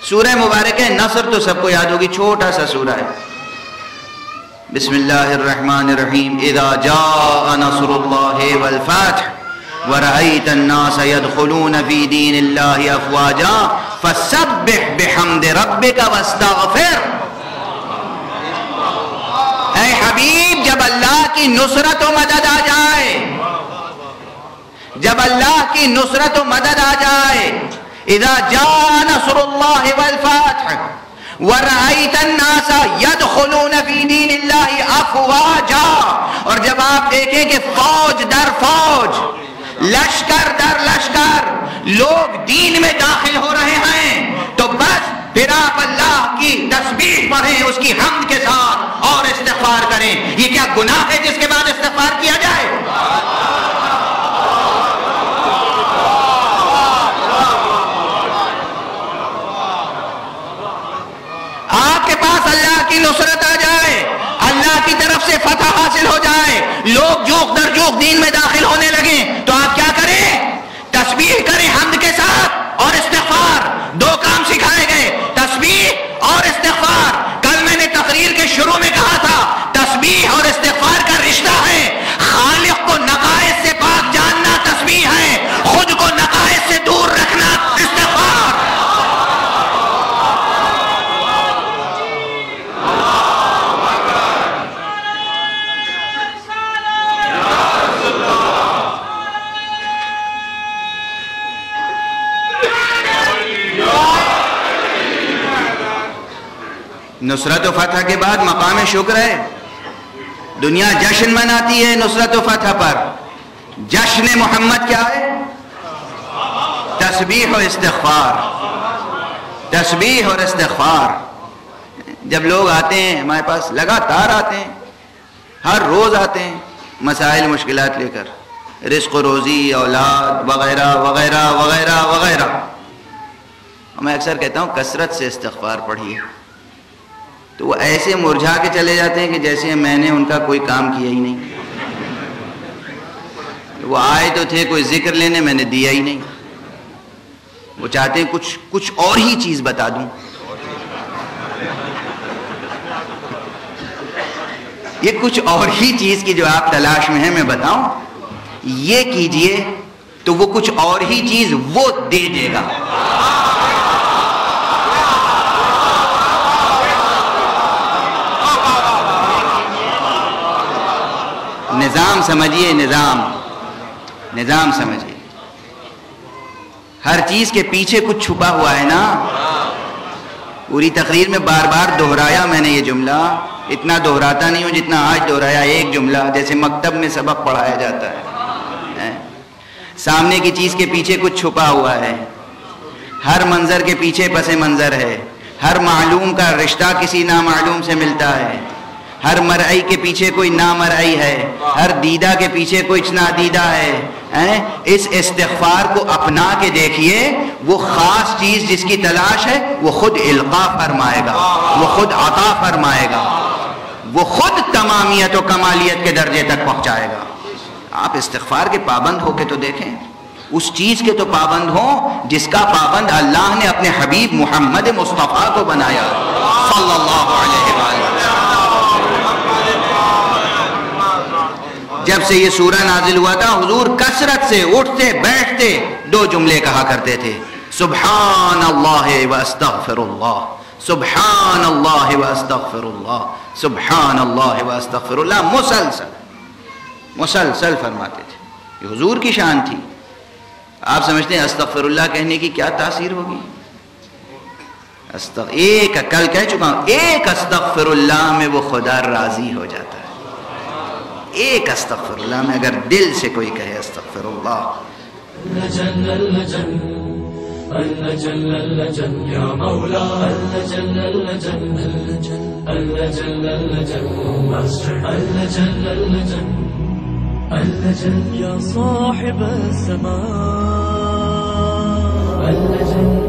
سورہ مبارک ہے نصر تو سب کو یاد ہوگی، چھوٹا سا سورہ ہے. بسم اللہ الرحمن الرحیم. اذا جاء نصر اللہ والفتح ورأيت الناس يدخلون في دين الله أفواجا فسبح بحمد ربك واستغفر. اے حبیب جب اللہ کی نصرت و مدد آ جائے، جب اللہ کی نصرت و مدد آ جائے، اذا جاء نصر اللہ والفتح وَرَأَيْتَ النَّاسَ يَدْخُلُونَ فِي دِينِ اللَّهِ أَفْوَاجًا، اور جب آپ دیکھیں کہ فوج در فوج، لشکر در لشکر لوگ دین میں داخل ہو رہے ہیں، تو بس پھر آپ اللہ کی تسبیح پڑھیں اس کی حمد کے ساتھ اور استغفار کریں. یہ کیا گناہ ہے جس کے بعد استغفار کیا جائے؟ آپ کے پاس اللہ کی نصرت آ جائے، اللہ کی طرف سے فتح حاصل ہو جائے، لوگ جوق در جوق دین میں داخل ہونے لگیں، تو آپ کیا کریں؟ تسبیح کریں حمد کے ساتھ اور استغفار. دو کام سکھائے گئے، تسبیح اور استغفار. کل میں نے تقریر کے شروع میں کہا تھا تسبیح اور استغفار کا رشتہ ہے. خالق کو نقائص سے پاک جاننا تسبیح ہے، خود کو نقائص سے دور رکھنا استغفار. نصرت و فتح کے بعد مقام شکر ہے. دنیا جشن مناتی ہے نصرت و فتح پر. جشن محمد کیا ہے؟ تسبیح و استغفار. تسبیح اور استغفار. جب لوگ آتے ہیں ہمارے پاس لگاتار آتے ہیں، ہر روز آتے ہیں مسائل مشکلات لے کر، رزق و روزی، اولاد وغیرہ وغیرہ وغیرہ وغیرہ. میں اکثر کہتا ہوں کثرت سے استغفار پڑھیے، تو وہ ایسے مرجھا کے چلے جاتے ہیں کہ جیسے میں نے ان کا کوئی کام کیا ہی نہیں. وہ آئے تو تھے کوئی ذکر لینے، میں نے دیا ہی نہیں. وہ چاہتے ہیں کچھ اور ہی چیز بتا دوں. یہ کچھ اور ہی چیز کی جو آپ تلاش میں ہیں میں بتاؤں، یہ کیجئے تو وہ کچھ اور ہی چیز وہ دے دے گا. نظام سمجھیے، نظام سمجھیے. ہر چیز کے پیچھے کچھ چھپا ہوا ہے نا. پوری تقریر میں بار بار دہرایا میں نے یہ جملہ. اتنا دہراتا نہیں ہوں جتنا آج دہرایا ایک جملہ، جیسے مکتب میں سبق پڑھایا جاتا ہے. سامنے کی چیز کے پیچھے کچھ چھپا ہوا ہے. ہر منظر کے پیچھے پس منظر ہے. ہر معلوم کا رشتہ کسی نامعلوم سے ملتا ہے. ہر مرئی کے پیچھے کوئی نامرئی ہے. ہر دیدہ کے پیچھے کوئی نادیدہ ہے. اس استغفار کو اپنا کے دیکھیے. وہ خاص چیز جس کی تلاش ہے وہ خود القاء فرمائے گا، وہ خود عطا فرمائے گا، وہ خود تمامیت و کمالیت کے درجے تک پہنچائے گا. آپ استغفار کے پابند ہو کے تو دیکھیں. اس چیز کے تو پابند ہوں جس کا پابند اللہ نے اپنے حبیب محمد مصطفیٰ کو بنایا صلی اللہ علیہ وآلہ. جب سے یہ سورہ نازل ہوا تھا حضور کثرت سے اٹھتے بیٹھتے دو جملے کہا کرتے تھے، سبحان اللہ و استغفر اللہ، سبحان اللہ و استغفر اللہ، سبحان اللہ و استغفر اللہ. مسلسل فرماتے تھے. یہ حضور کی شان تھی. آپ سمجھتے ہیں استغفر اللہ کہنے کی کیا تاثیر ہوگی؟ ایک کل کہہ چکا ہوں، ایک استغفر اللہ میں وہ خدا راضی ہو جاتا ہے. ایک استغفر اللہ میں اگر دل سے کوئی کہے استغفر اللہ. اللجن اللجن اللجن اللجن یا مولا اللجن اللجن اللجن اللجن اللجن اللجن اللجن یا صاحب السماء اللجن